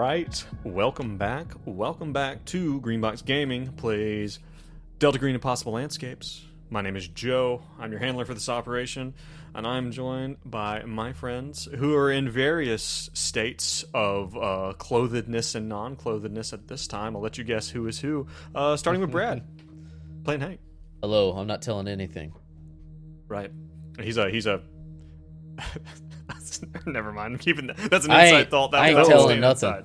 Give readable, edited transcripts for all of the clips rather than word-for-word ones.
right, welcome back. Welcome back to Greenbox Gaming plays Delta Green Impossible Landscapes. My name is Joe. I'm your handler for this operation, and I'm joined by my friends who are in various states of clothedness and non-clothedness at this time. I'll let you guess who is who. Starting with Brad, playing Hank. Hello, I'm not telling anything. Right. He's a never mind. I'm keeping that. That's an inside thought. That I ain't telling nothing.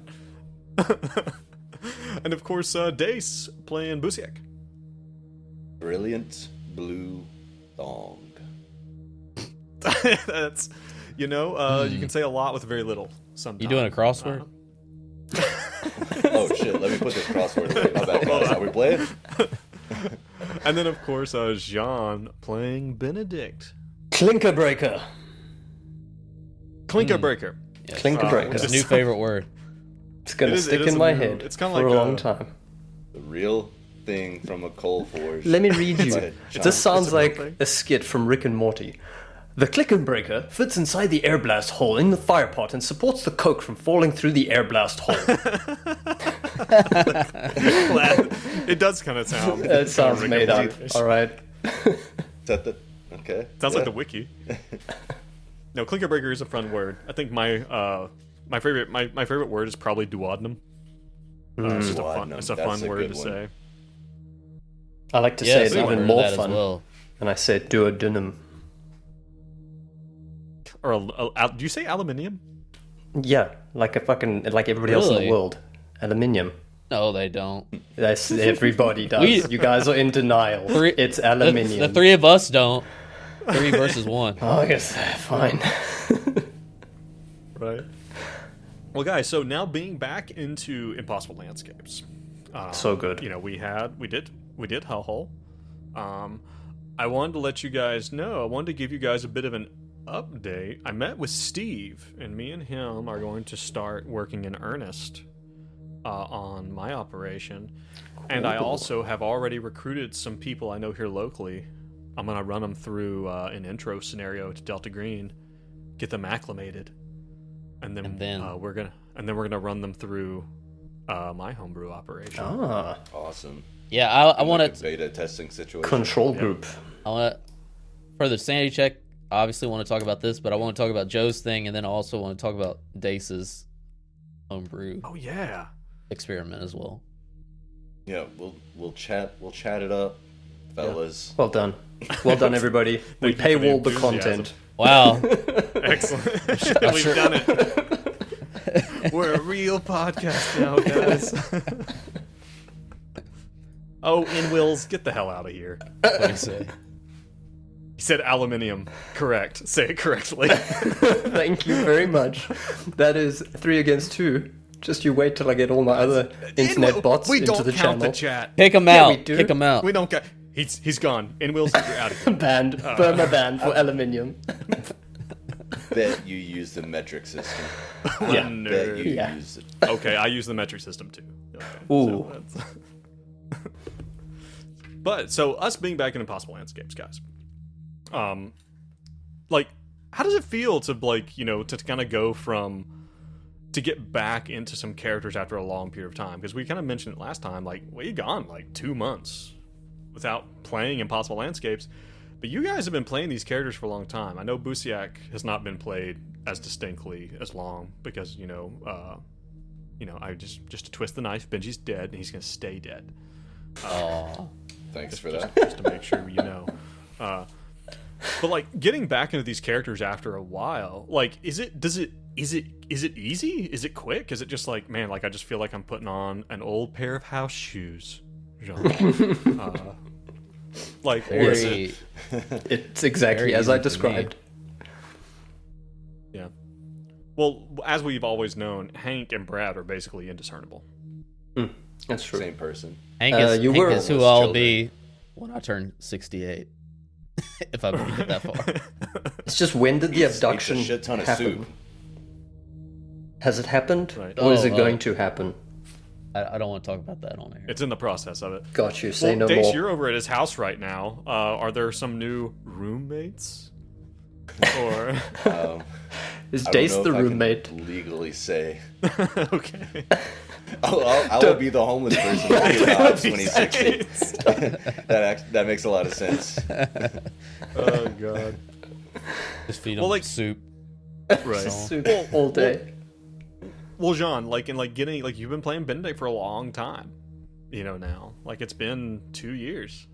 And of course, Dace playing Busiek. Brilliant blue thong. That's, you can say a lot with very little. Sometimes. You doing a crossword? Oh shit! Let me put this crossword away. My bad, guys. Are we playing? And then of course, Jean playing Benedict. Clinker breaker. Clinker breaker. Yes. Clinker breaker. It's a new favorite word. It's gonna stick in my head it's kind for of a like long time. The real thing from a coal forge. Let me read you. This sounds like thing. a skit from Rick and Morty. The clicker breaker fits inside the air blast hole in the fire pot and supports the coke from falling through the air blast hole. It does kind of sound. It sounds Rick made and up. Morty-ish. All right. Is that the... Okay. Sounds like the wiki. No, clinker breaker is a fun word. I think my favorite word is probably duodenum. It's just Duodenum. a fun That's a word good to one. say. I like to say it's someone even heard more that as fun. well. And I say duodenum. Or do you say aluminium? Yeah, like everybody else in the Really? world. Aluminium. No, they don't. That's everybody does. You guys are in denial. It's aluminium. The three of us don't. 3 versus 1. Oh, I guess fine. Right. Well, guys, so now being back into Impossible Landscapes. So good. We did Hellhole. I wanted to let you guys know. I wanted to give you guys a bit of an update. I met with Steve, and me and him are going to start working in earnest on my operation. And I also have already recruited some people I know here locally. I'm gonna run them through an intro scenario to Delta Green, get them acclimated, and then we're gonna run them through my homebrew operation. Ah, Awesome. Yeah, I want Like a to. beta testing situation. control group. I want to. For the sanity check, I obviously want to talk about this, but I want to talk about Joe's thing, and then I also want to talk about Dace's homebrew Oh yeah. experiment as well. Yeah, we'll chat it up, fellas. Well done. Well done, everybody. We Thank you for the paywalled the enthusiasm. content. Wow. Excellent. We've done it. We're a real podcast now, guys. Oh, Wills, get the hell out of here. What do you say? He said aluminium. Correct. Say it correctly. Thank you very much. That is 3 against 2. Just you wait till I get all my other internet bots we into don't the count channel. the chat. Kick him Yeah, out. we do. Kick him out. We don't count. He's gone. Wills, you're out of here. Banned. Burma banned for aluminium. Bet you use the metric system. Yeah. Bet you Yeah. use it. Okay, I use the metric system too. Okay, Ooh. But so us being back in Impossible Landscapes, guys. Like, how does it feel to to kind of go to get back into some characters after a long period of time? Because we kind of mentioned it last time. Like, we gone like 2 months without playing Impossible Landscapes, but you guys have been playing these characters for a long time. I know Busiek has not been played as distinctly as long because I just to twist the knife, Benji's dead and he's gonna stay dead. Aw. Thanks for that. Just to make sure you know. But like getting back into these characters after a while, like is it easy? Is it quick? Is it just like, man, like I just feel like I'm putting on an old pair of house shoes? Like, or is it? It's exactly Very as I easy for me. described. Yeah. Well, as we've always known, Hank and Brad are basically indiscernible. That's true. Same person. Hank is, you Hank were is who almost I'll children. be when I turn 68. If I make it that far. It's just when did the Eats abduction a shit ton of happen? soup. Has it happened? Right. Or is it Oh, going to happen? I don't want to talk about that on air. It's in the process of it. Got you. Say no Dace, more. you're over at his house right now. Are there some new roommates? Or Is I Dace don't the know if roommate? I can legally say. Okay. I will be the homeless person that he adopts when he's 60. That makes a lot of sense. Oh god. Just feed him Well, like- soup. Right. Soup all day. Well, Jean, like in like getting like you've been playing Benedict for a long time. You know now. Like it's been 2 years,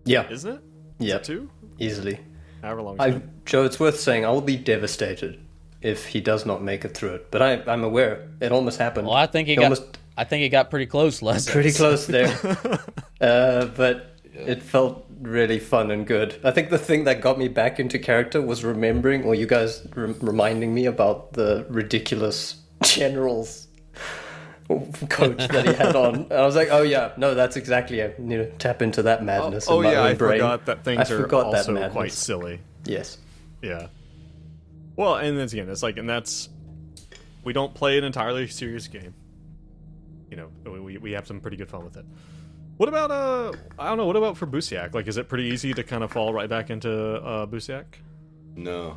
Yeah, isn't it? Is yeah, it 2? easily. However long. It's been. Joe, it's worth saying I will be devastated if he does not make it through it. But I'm aware it almost happened. Well, I think he got pretty close last pretty episode. close there. But it felt really fun and good. I think the thing that got me back into character was remembering, or you guys reminding me about the ridiculous general's coat that he had on. And I was like, oh yeah, no, that's exactly it. You need to tap into that madness in my own brain. Forgot that things I are forgot that also madness. quite silly. Yes. Yeah. Well, and then again, it's like, and that's, we don't play an entirely serious game. You know, we have some pretty good fun with it. What about I don't know. What about for Busiak? Like, is it pretty easy to kind of fall right back into Busiak? No.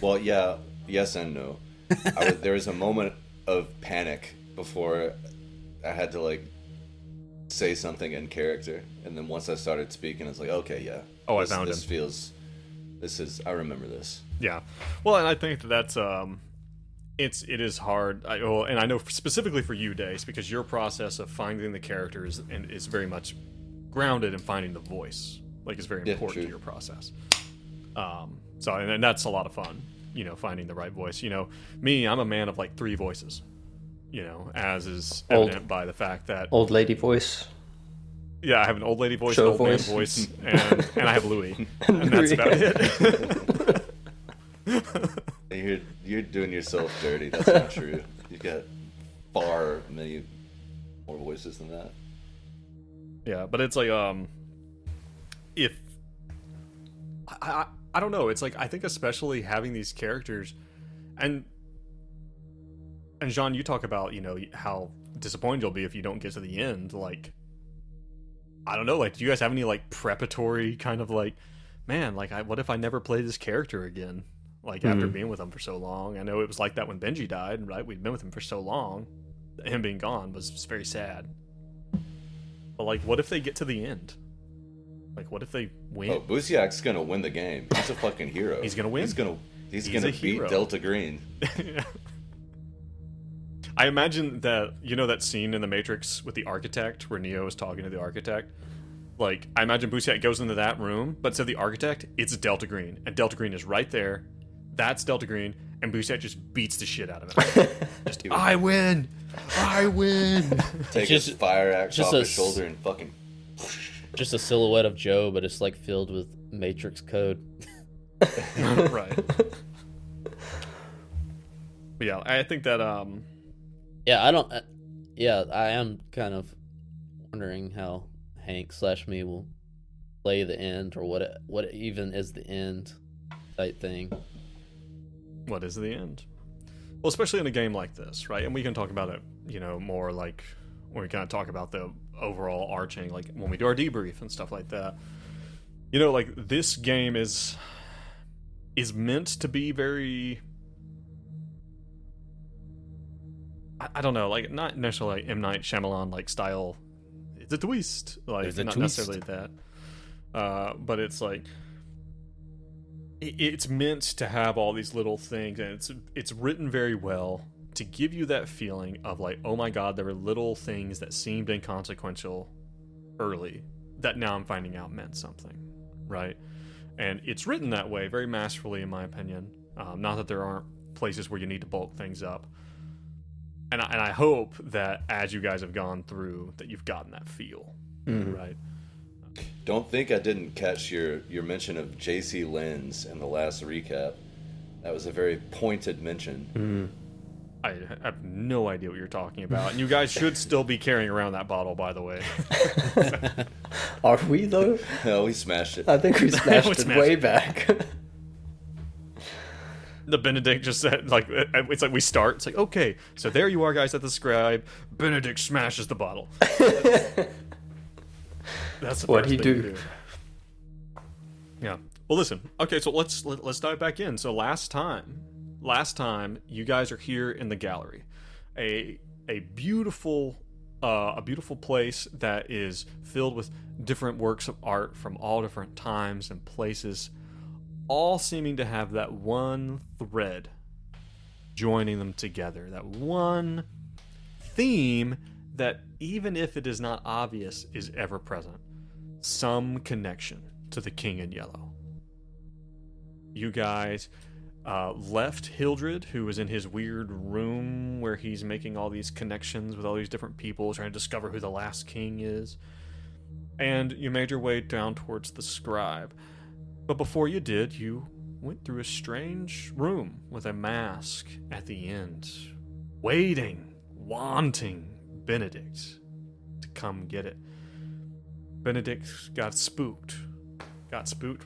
Well, yeah, yes and no. There was a moment of panic before I had to like say something in character, and then once I started speaking, it's like, okay, yeah. Oh, this, I found this him. feels. This is. I remember this. Yeah. Well, and I think that's it is hard. And I know specifically for you, Dace, because your process of finding the characters and is very much grounded in finding the voice. Like, it's very important true. to your process. So, and that's a lot of fun. You know, finding the right voice. You know, me, I'm a man of like 3 voices. You know, as is evident by the fact that Old lady voice. yeah, I have an old lady voice, Show an old man voice. voice, and I have Louis, and that's about it. You're doing yourself dirty. That's not true. You got far many more voices than that. Yeah, but it's like if I don't know, it's like I think especially having these characters and Jean, you talk about, you know, how disappointed you'll be if you don't get to the end. Like, I don't know, like, do you guys have any like preparatory kind of like, man, like, what if I never play this character again? Like, after being with him for so long. I know it was like that when Benji died, right? We'd been with him for so long. Him being gone was very sad. But like, what if they get to the end? Like, what if they win? Oh, Busiak's gonna win the game. He's a fucking hero. He's gonna win. He's gonna a beat hero. Delta Green. I imagine that, you know, that scene in The Matrix with the architect where Neo is talking to the architect. Like, I imagine Busiak goes into that room, but instead of the architect, it's Delta Green, and Delta Green is right there. That's Delta Green, and Busiak just beats the shit out of him. Just, I win! I win! Take Just- his fire axe just off a his shoulder and fucking. Just a silhouette of Joe, but it's like filled with Matrix code. Right. But yeah, I think that, Yeah, I don't. Yeah, I am kind of wondering how Hank / me will play the end, or what even is the end type thing. what is the end? Well, especially in a game like this, right? And we can talk about it, you know, more like when we kind of talk about the overall arching, like when we do our debrief and stuff like that. You know, like, this game is meant to be very, I don't know, like, not necessarily like M. Night Shyamalan like style. It's a twist, like, There's a not twist. necessarily that. But it's like it's meant to have all these little things, and it's written very well to give you that feeling of like, oh my god, there were little things that seemed inconsequential early that now I'm finding out meant something, right? And it's written that way very masterfully, in my opinion. Not that there aren't places where you need to bulk things up. And I hope that as you guys have gone through, that you've gotten that feel, right? Don't think I didn't catch your mention of J.C. Lenz in the last recap. That was a very pointed mention. I have no idea what you're talking about. And you guys should still be carrying around that bottle, by the way. Are we though? No, we smashed it. I think we smashed it smashed way it. back. The Benedict just said, like, it's like we start. It's like, okay, so there you are, guys, at the scribe. Benedict smashes the bottle. That's the What'd first he thing do? you Yeah. Well, listen. Okay, so let's dive back in. So last time, last time you guys are here in the gallery, a beautiful place that is filled with different works of art from all different times and places, all seeming to have that one thread joining them together, that one theme that, even if it is not obvious, is ever present. Some connection to the King in Yellow. You guys left Hildred, who was in his weird room where he's making all these connections with all these different people, trying to discover who the last king is. And you made your way down towards the scribe. But before you did, you went through a strange room with a mask at the end, waiting, wanting Benedict to come get it. Benedict got spooked,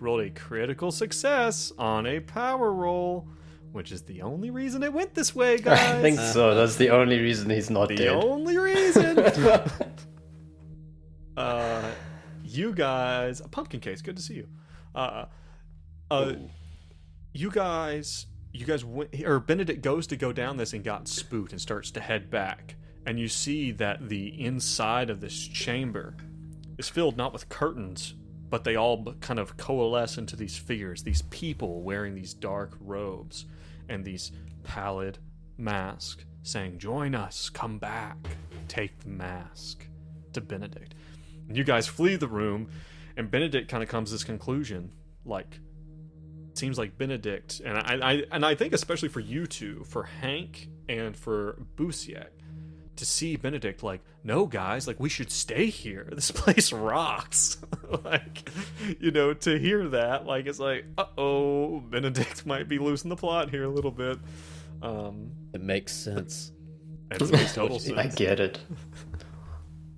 rolled a critical success on a power roll, which is the only reason it went this way, guys. I think so. That's the only reason he's not dead. The only reason. You guys, a pumpkin case. Good to see you. You guys went, or Benedict goes to go down this and got spooked and starts to head back, and you see that the inside of this chamber is filled not with curtains, but they all kind of coalesce into these figures, these people wearing these dark robes and these pallid masks, saying, "Join us, come back, take the mask," to Benedict. And you guys flee the room, and Benedict kind of comes to this conclusion, like, it seems like Benedict, and I think especially for you two, for Hank and for Busiek, to see Benedict like, "No, guys, like, we should stay here. This place rocks." Like, you know, to hear that, like, it's like, uh-oh, Benedict might be losing the plot here a little bit. It makes sense. It makes total sense. I get it.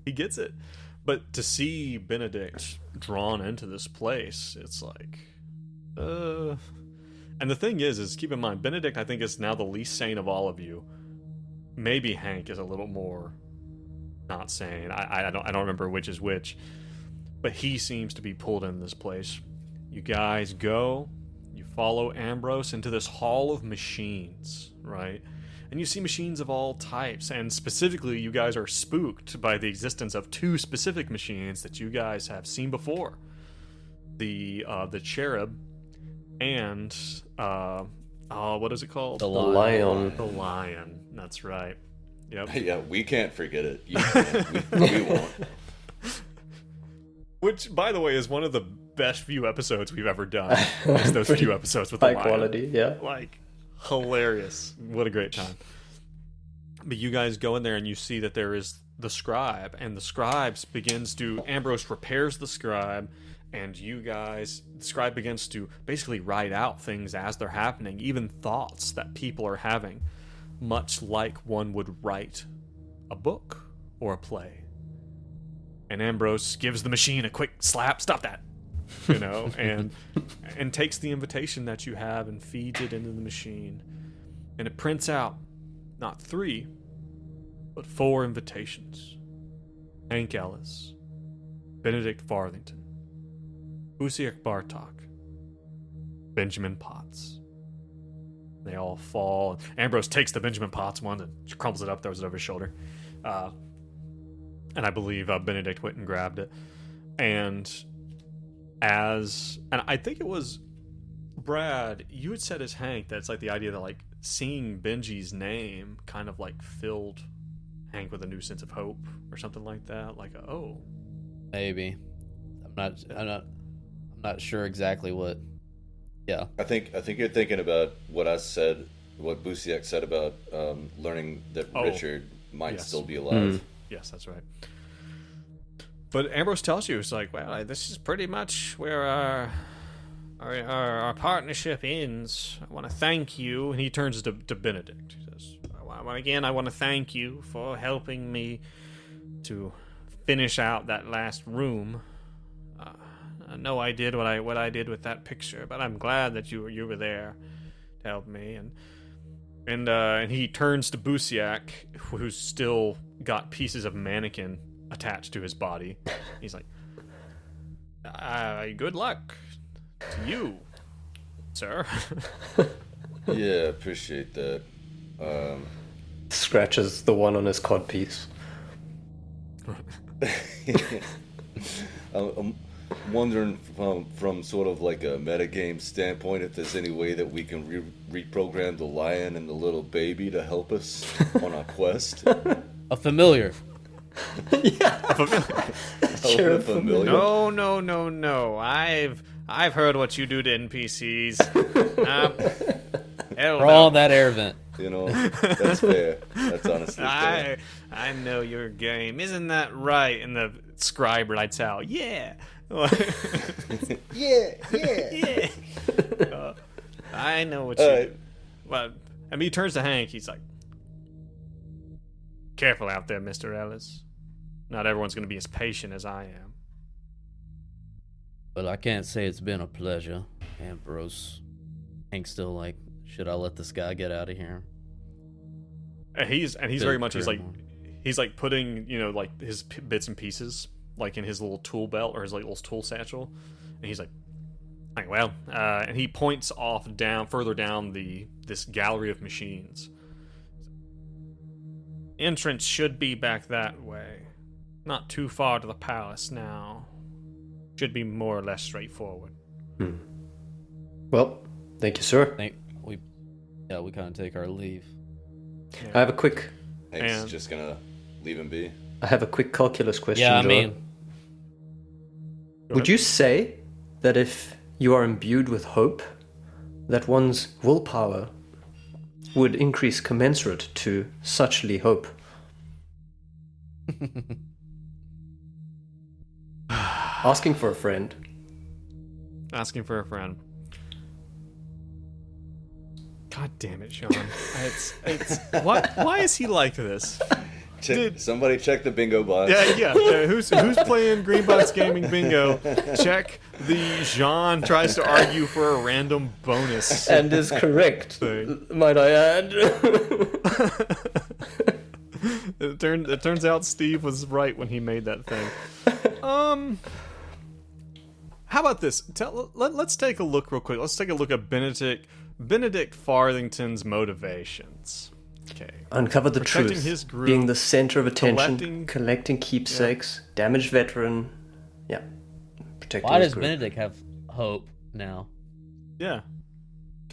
He gets it. But to see Benedict drawn into this place, it's like, And the thing is keep in mind, Benedict, I think, is now the least sane of all of you. Maybe Hank is a little more not sane. I don't remember which is which, but he seems to be pulled into this place. You guys go, you follow Ambrose into this hall of machines, right? And you see machines of all types, and specifically, you guys are spooked by the existence of two specific machines that you guys have seen before: the cherub and what is it called? The lion. The lion. That's right. Yep. Yeah, we can't forget it. You can. We won't. Which, by the way, is one of the best few episodes we've ever done. Is those few episodes with the High lion. quality, yeah. Like, hilarious. What a great time. But you guys go in there and you see that there is the scribe, and the scribe begins to, Ambrose repairs the scribe, and the scribe begins to basically write out things as they're happening, even thoughts that people are having, much like one would write a book or a play. And Ambrose gives the machine a quick slap, "Stop that," you know, and takes the invitation that you have and feeds it into the machine, and it prints out not 3, but 4 invitations: Hank Ellis, Benedict Farthington, Busiek Bartok, Benjamin Potts. They all fall. Ambrose takes the Benjamin Potts one and crumbles it up, throws it over his shoulder. And I believe Benedict went and grabbed it. And I think it was Brad, you had said as Hank that it's like the idea that, like, seeing Benji's name kind of like filled Hank with a new sense of hope or something like that. Like, oh, Maybe. I'm not sure exactly what. Yeah. I think you're thinking about what Busiek said about learning that Richard might still be alive. Yes, that's right. But Ambrose tells you, it's like, well, this is pretty much where our partnership ends. I want to thank you. And he turns to Benedict. He says, again, I want to thank you for helping me to finish out that last room. I know I did what I did with that picture, but I'm glad that you were there to help me. And he turns to Busiek, who's still got pieces of mannequin attached to his body. He's like, "Good luck to you, sir." Yeah, appreciate that. Scratches the one on his codpiece. I'm wondering from sort of like a metagame standpoint if there's any way that we can reprogram the lion and the little baby to help us on our quest. A familiar. Sure, Familiar. No. I've heard what you do to NPCs. Hell For no. all that air vent. You know, that's fair. That's honestly fair. I know your game. Isn't that right? And the scribe writes out, yeah. Yeah. Yeah. I know what you do. Well, I mean, he turns to Hank. He's like, careful out there, Mr. Ellis. Not everyone's going to be as patient as I am. But I can't say it's been a pleasure, Ambrose. Hank's still like, should I let this guy get out of here? And he's very much, he's criminal. like putting, like his bits and pieces, like in his little tool belt or his like little tool satchel. And he's like, well, and he points off further down this gallery of machines. Entrance should be back that way. Not too far to the palace now. Should be more or less straightforward. Well, thank you, sir. We kind of take our leave. I have a quick Hank's just gonna leave him be. calculus question. Yeah, I Joe. mean, Would you say that if you are imbued with hope, that one's willpower would increase commensurate to suchly hope? Asking for a friend. Asking for a friend. God damn it, Sean. It's why is he like this? Somebody check the bingo box. Yeah. Who's playing Greenbox Gaming Bingo? Check the Jean tries to argue for a random bonus. And is correct, Thing. might I add. It turns out Steve was right when he made that thing. How about this? Let's take a look real quick. Let's take a look at Benedict Farthington's motivations. Okay. Uncover the Protecting truth. his group, being the center of attention, collecting keepsakes, damaged veteran. Yeah. Protecting why his does group. Benedict have hope now? Yeah.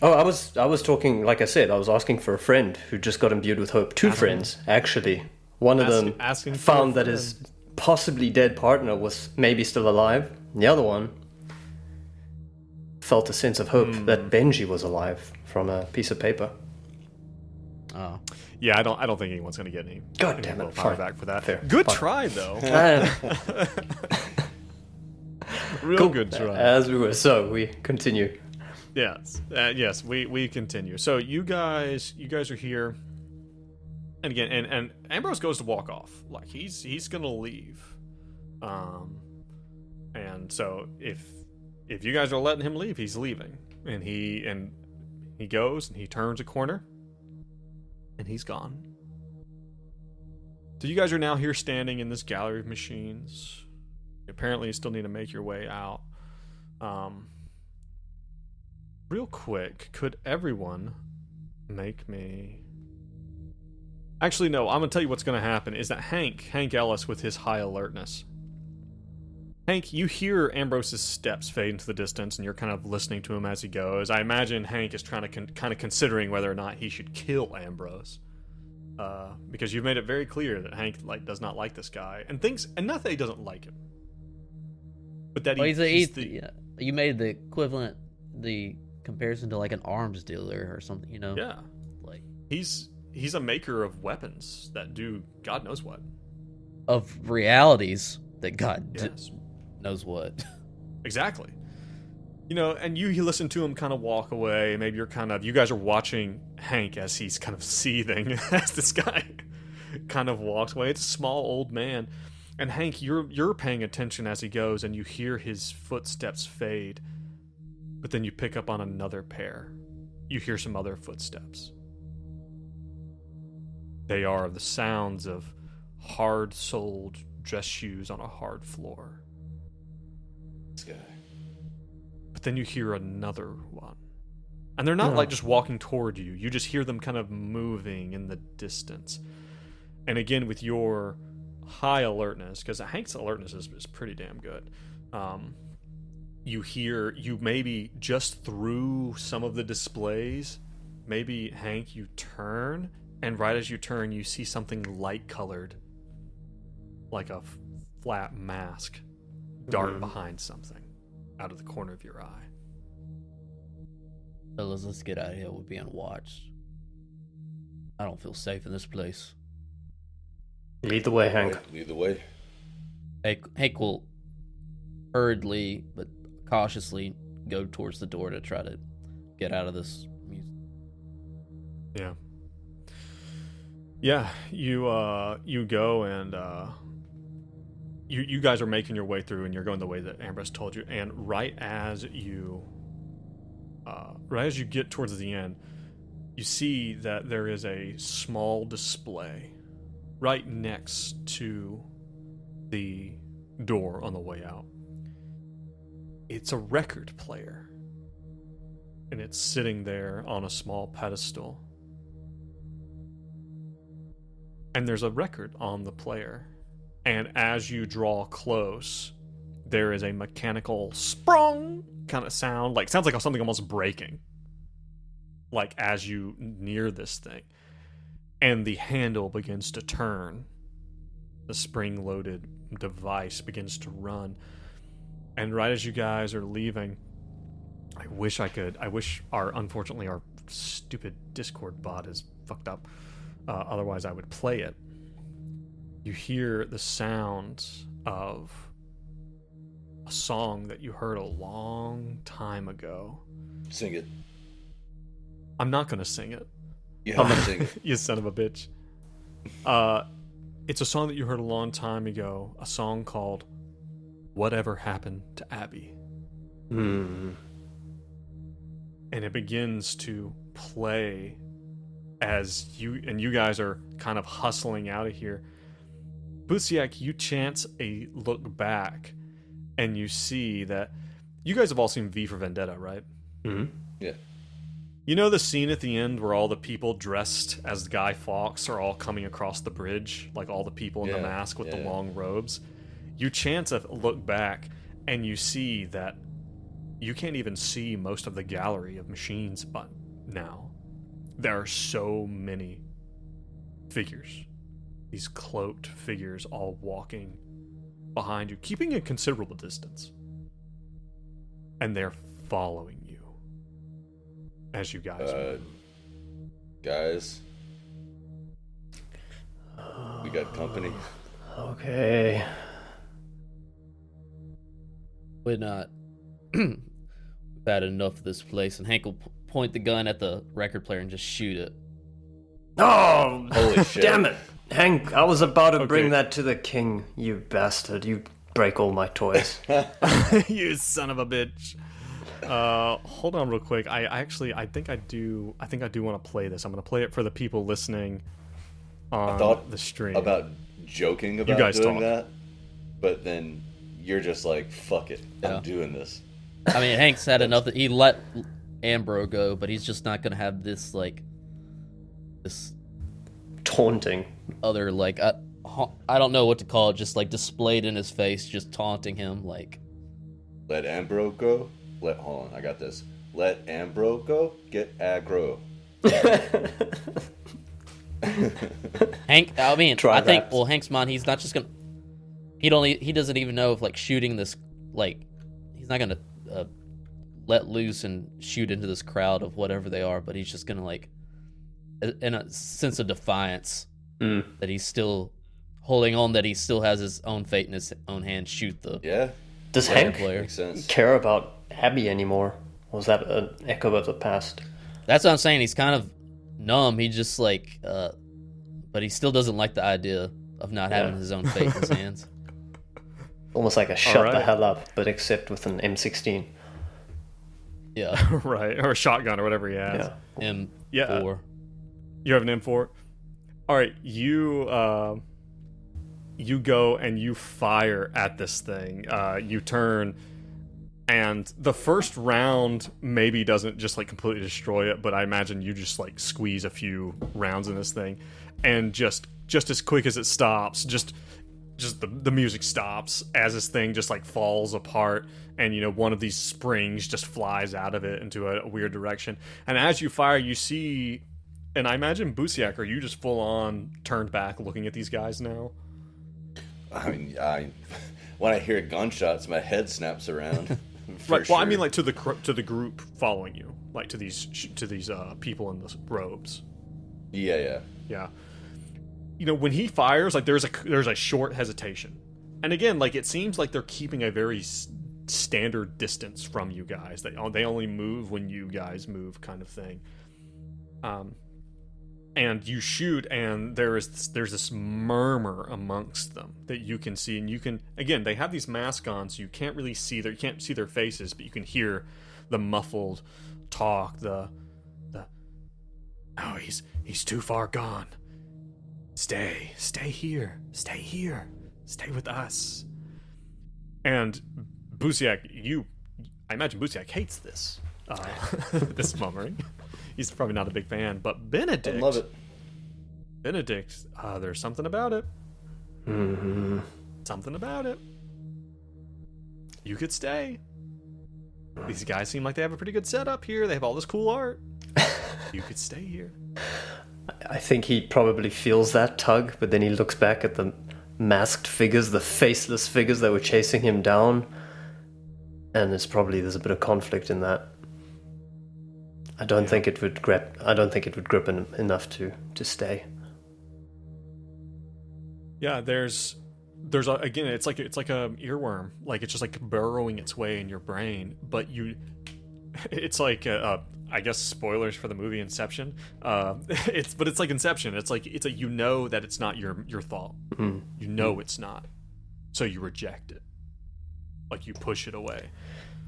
Oh, I was talking, like I said, I was asking for a friend who just got imbued with hope. Two friends, actually. One of them asking for found a that friend. his possibly dead partner was maybe still alive. And the other one felt a sense of hope that Benji was alive from a piece of paper. Oh, Yeah, I don't think anyone's gonna get any. God damn it, willpower fine. back for that. Fair, Good fine. try though. Uh, Real good try. As we were, so we continue. Yes, we continue. So you guys are here, and again, and Ambrose goes to walk off, like he's gonna leave, and so if you guys are letting him leave, he's leaving, and he goes and he turns a corner, and he's gone. So you guys are now here standing in this gallery of machines. Apparently, you still need to make your way out. Real quick, could everyone make me... Actually, no, I'm going to tell you what's going to happen, is that Hank Ellis, with his high alertness... Hank, you hear Ambrose's steps fade into the distance, and you're kind of listening to him as he goes. I imagine Hank is trying to kind of considering whether or not he should kill Ambrose. Because you've made it very clear that Hank does not like this guy, and not that he doesn't like him, but that you made the equivalent, the comparison to like an arms dealer or something, you know? Yeah, Like he's a maker of weapons that do God knows what. of realities that God Yes, knows what. exactly. And you listen to him kind of walk away. Maybe you guys are watching Hank as he's kind of seething as this guy kind of walks away. It's a small old man. And Hank, you're paying attention as he goes, and you hear his footsteps fade. But then you pick up on another pair. You hear some other footsteps. They are the sounds of hard-soled dress shoes on a hard floor. This guy. But then you hear another one. And they're not like just walking toward you. You just hear them kind of moving in the distance. And again, with your high alertness, because Hank's alertness is pretty damn good, you maybe just through some of the displays, maybe, Hank, you turn, and right as you turn, you see something light-colored, like a flat mask, dart behind something out of the corner of your eye. Fellas, let's get out of here. We're being watched. I don't feel safe in this place. Lead the way, Hank. Lead the way. Hank will hurriedly but cautiously go towards the door to try to get out of this music. Yeah, you go and you guys are making your way through, and you're going the way that Ambrose told you. And right as you get towards the end, you see that there is a small display right next to the door on the way out. It's a record player, and it's sitting there on a small pedestal. And there's a record on the player. And as you draw close, there is a mechanical sprung kind of sound. Sounds like something almost breaking. Like as you near this thing. And the handle begins to turn. The spring-loaded device begins to run. And right as you guys are leaving, I wish unfortunately our stupid Discord bot is fucked up. Otherwise, I would play it. You hear the sounds of a song that you heard a long time ago. Sing it. I'm not going to sing it. You have to sing it. You son of a bitch. It's a song that you heard a long time ago. A song called Whatever Happened to Abby. And it begins to play as you guys are kind of hustling out of here. Busiak, you chance a look back, and you see that you guys have all seen V for Vendetta, right? Mm-hmm. Yeah. You know the scene at the end where all the people dressed as Guy Fawkes are all coming across the bridge, like all the people in the mask with the long robes? You chance a look back, and you see that you can't even see most of the gallery of machines but now. There are so many figures. These cloaked figures all walking behind you, keeping a considerable distance. And they're following you as you guys move. Guys, we got company. Okay. We're not. We've had enough of this place, and Hank will point the gun at the record player and just shoot it. Oh, Holy shit. Damn it. Hank, I was about to bring that to the king, you bastard. You break all my toys. You son of a bitch. Hold on real quick. I think I do want to play this. I'm going to play it for the people listening on the stream. About joking about you guys doing talk. that, but then you're just like, fuck it. Yeah. I'm doing this. I mean, Hank's had enough. He let Ambro go, but he's just not going to have this, this Taunting. other, I don't know what to call it, just, displayed in his face, just taunting him, Let Ambro go. Hold on, I got this. Let Ambro go. Get aggro. Hank, I mean, Try I think, that. well, Hank's mind, he's not just gonna, he doesn't even know if, shooting this, he's not gonna let loose and shoot into this crowd of whatever they are, but he's just gonna, in a sense of defiance, that he's still holding on, that he still has his own fate in his own hands, shoot the Does record Hank player. Makes sense. care about Abby anymore? Or was that an echo of the past? That's what I'm saying. He's kind of numb. He just but he still doesn't like the idea of not having his own fate in his hands. Almost like a shut the right. hell up, but except with an M16. Yeah. Right, or a shotgun or whatever he has. Yeah. M4. Yeah. You have an M4? Alright, you go and you fire at this thing. You turn, And the first round maybe doesn't just like completely destroy it, but I imagine you just like squeeze a few rounds in this thing, and just as quick as it stops, just the music stops as this thing just like falls apart, and you know, one of these springs just flies out of it into a weird direction. And as you fire, you see, and I imagine Busiak, are you just full on turned back looking at these guys now? I mean, when I hear gunshots, my head snaps around. Right. Well, I sure. mean, like to the group following you, like to these people in the robes. Yeah. Yeah. You know, when he fires, like there's a short hesitation, and again, like it seems like they're keeping a very standard distance from you guys. They only move when you guys move, kind of thing. And you shoot, and there's this murmur amongst them that you can see, and you can, again, they have these masks on, so you can't really see you can't see their faces, but you can hear the muffled talk, oh, he's too far gone. Stay here, stay with us. And Busiak, I imagine Busiak hates this, this murmuring. He's probably not a big fan, but Benedict, I love it. Benedict, there's something about it. Mm-hmm. Something about it. You could stay. These guys seem like they have a pretty good setup here. They have all this cool art. You could stay here. I think he probably feels that tug, but then he looks back at the masked figures, the faceless figures that were chasing him down, and there's a bit of conflict in that. I don't think it would grip enough to stay. Yeah, there's again, it's like a earworm, like it's just like burrowing its way in your brain, but it's like I guess spoilers for the movie Inception. It's like Inception. It's like you know that it's not your thought. Mm. You know it's not, so you reject it, like you push it away.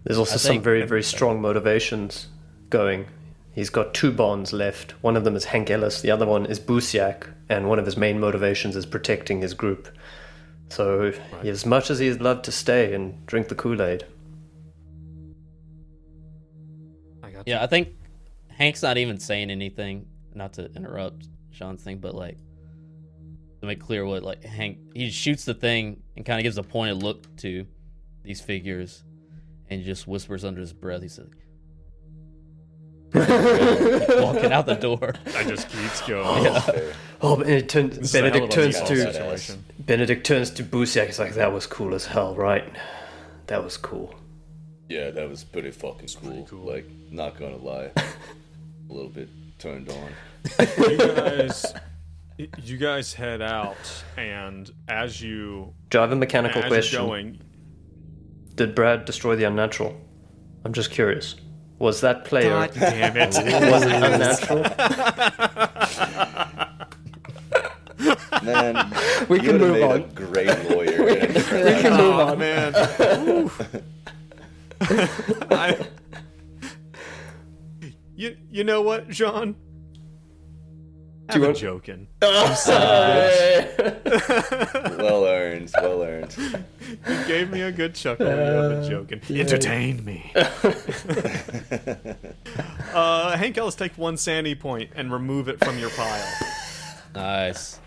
There's also some very, very strong motivations going. He's got two bonds left. One of them is Hank Ellis, the other one is Busiak, and one of his main motivations is protecting his group. So, as much as he'd love to stay and drink the Kool-Aid. Yeah, I think Hank's not even saying anything, not to interrupt Sean's thing, but like to make clear what like Hank, he shoots the thing and kind of gives a pointed look to these figures and just whispers under his breath. He says, walking out the door. I just keeps going. Yeah. Oh, and Benedict turns to situation. Benedict turns to Busiak. He's like, "That was cool as hell, right? That was cool." Yeah, that was pretty fucking cool. pretty cool. Like, not gonna lie, a little bit turned on. You guys head out, and as you Do I have a mechanical question? you're going, Did Brad destroy the unnatural? I'm just curious. Was that player? God damn it! Was it unnatural? Man, We you can would've move made on. a great lawyer. We can move Oh on. man. You know what, Jean? I'm want- joking. Well earned, well earned. You gave me a good chuckle. I've been joking. Entertained me. Hank Ellis, take one sanity point and remove it from your pile. Nice.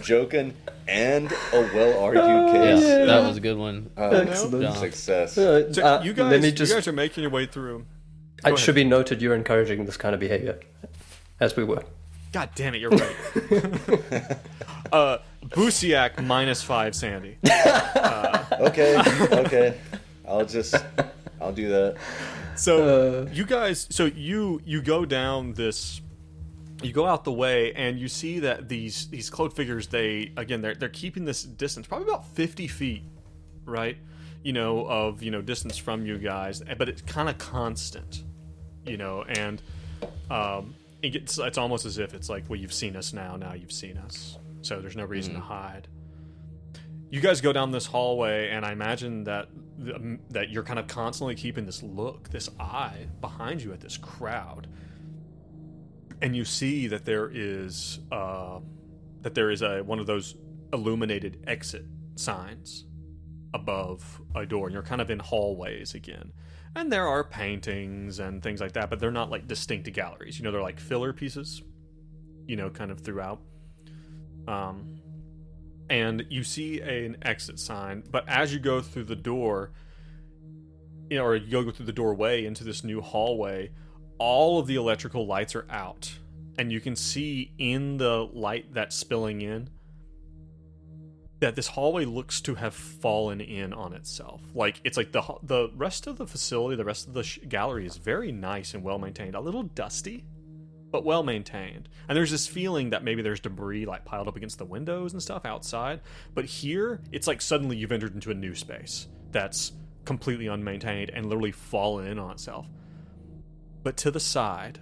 Joking and a well-argued Yeah, case. that was a good one. Excellent. Success. So you let me guys are making your way through. Go It ahead. should be noted you're encouraging this kind of behavior, as we were. God damn it, you're right. Busiak -5 sanity. Okay. I'll do that. So you guys, you go down this, you go out the way, and you see that these cloaked figures, they're keeping this distance, probably about 50 feet, right? Of distance from you guys, but it's kind of constant, and it's almost as if it's like, well, you've seen us now you've seen us, so there's no reason to hide. You guys go down this hallway, and I imagine that you're kind of constantly keeping this eye behind you at this crowd, and you see that there is one of those illuminated exit signs above a door, and you're kind of in hallways again. And there are paintings and things like that, but they're not like distinct galleries. They're like filler pieces, kind of throughout. And you see an exit sign, but as you go through the door, or you go through the doorway into this new hallway, all of the electrical lights are out. And you can see in the light that's spilling in that this hallway looks to have fallen in on itself. Like, it's like the rest of the facility, the rest of the gallery is very nice and well maintained. A little dusty, but well maintained. And there's this feeling that maybe there's debris like piled up against the windows and stuff outside. But here, it's like suddenly you've entered into a new space that's completely unmaintained and literally fallen in on itself. But to the side,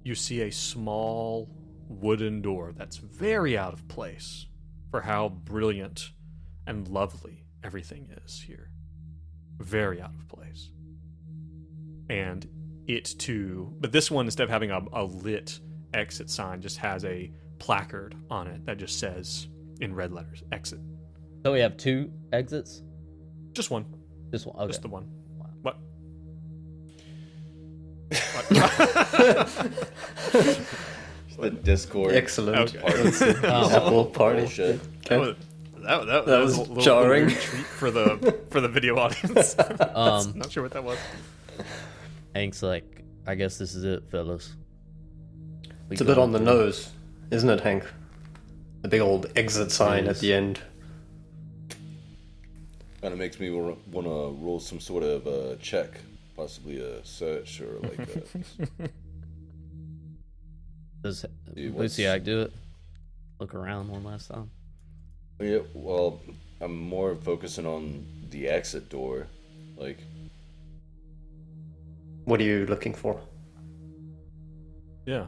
you see a small wooden door that's very out of place for how brilliant and lovely everything is here. Very out of place. And it too, but this one, instead of having a lit exit sign, just has a placard on it that just says in red letters, exit. So we have 2 exits? Just one. Just one, okay. Just the one. Wow. What? The Discord. Excellent. Okay. Apple party. Bullshit. Okay. That was a little jarring. treat for the video audience. Not sure what that was. Hank's like, I guess this is it, fellas. It's a bit on the nose, isn't it, Hank? The big old exit sign at the end. Kind of makes me want to roll some sort of check, possibly a search or like a... Does what's- Luciac do it? Look around one last time. Yeah, well, I'm more focusing on the exit door. Like, What are you looking for? Yeah.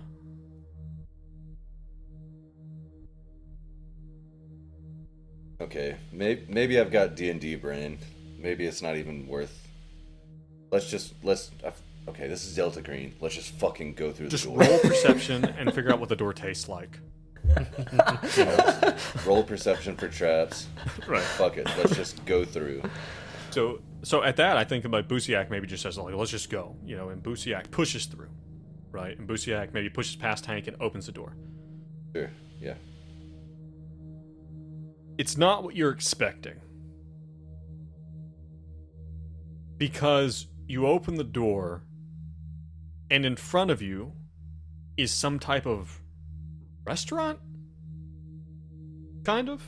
okay, maybe I've got D&D brain. Maybe it's not even worth... Okay, this is Delta Green. Let's just fucking go through Just the door. roll perception and figure out what the door tastes like. Roll perception for traps. Right. Fuck it. Let's just go through. So at that, I think about Busiak maybe just says, like, let's just go. And Busiak pushes through. Right? And Busiak maybe pushes past Hank and opens the door. Sure. Yeah. It's not what you're expecting. Because you open the door, and in front of you is some type of restaurant? Kind of?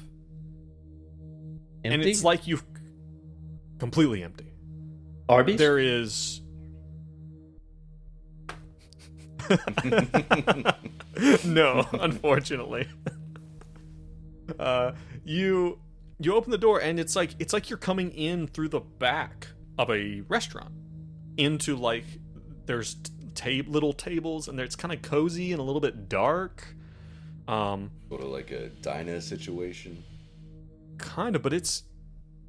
Empty? And it's like you've... completely empty. Arby's? There is... No, unfortunately. You open the door and it's like you're coming in through the back of a restaurant into like there's little tables and it's kind of cozy and a little bit dark. Sort of like a diner situation. Kind of,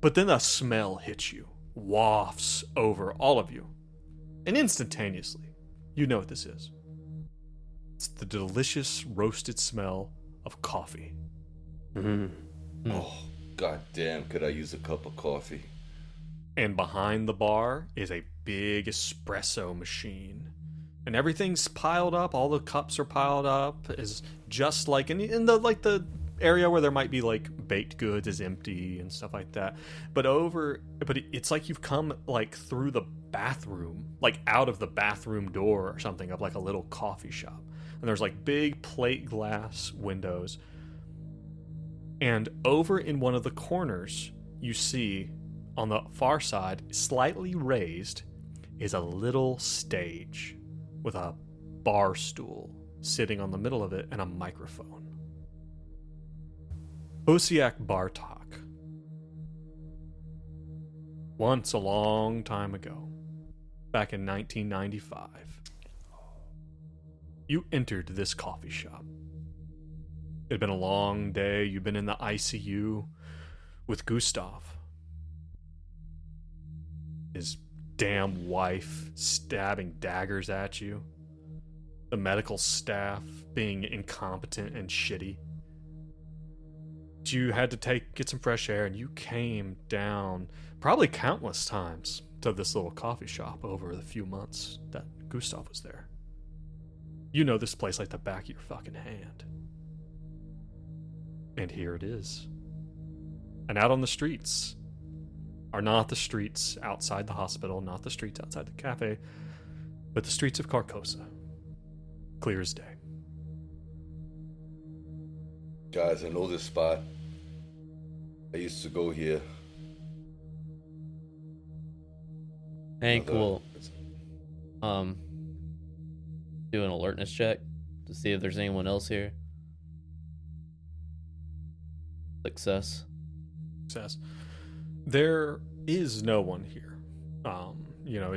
but then a smell hits you, wafts over all of you, and instantaneously, you know what this is. It's the delicious roasted smell of coffee. Oh, goddamn! Could I use a cup of coffee? And behind the bar is a big espresso machine. And everything's piled up, all the cups are piled up, is just like in the area where there might be like baked goods is empty and stuff like that. But it's like you've come like through the bathroom, like out of the bathroom door or something of like a little coffee shop. And there's like big plate glass windows. And over in one of the corners, you see on the far side, slightly raised, is a little stage with a bar stool sitting on the middle of it and a microphone. Busiak Bartok. Once a long time ago, back in 1995, you entered this coffee shop. It had been a long day. You've been in the ICU with Gustav. His damn wife stabbing daggers at you. The medical staff being incompetent and shitty. You had to get some fresh air, and you came down probably countless times to this little coffee shop over the few months that Gustav was there. You know this place like the back of your fucking hand. And here it is. And out on the streets are not the streets outside the hospital, not the streets outside the cafe, but the streets of Carcosa. Clear as day. Guys, I know this spot. I used to go here. Hank will do an alertness check to see if there's anyone else here. Success. There is no one here.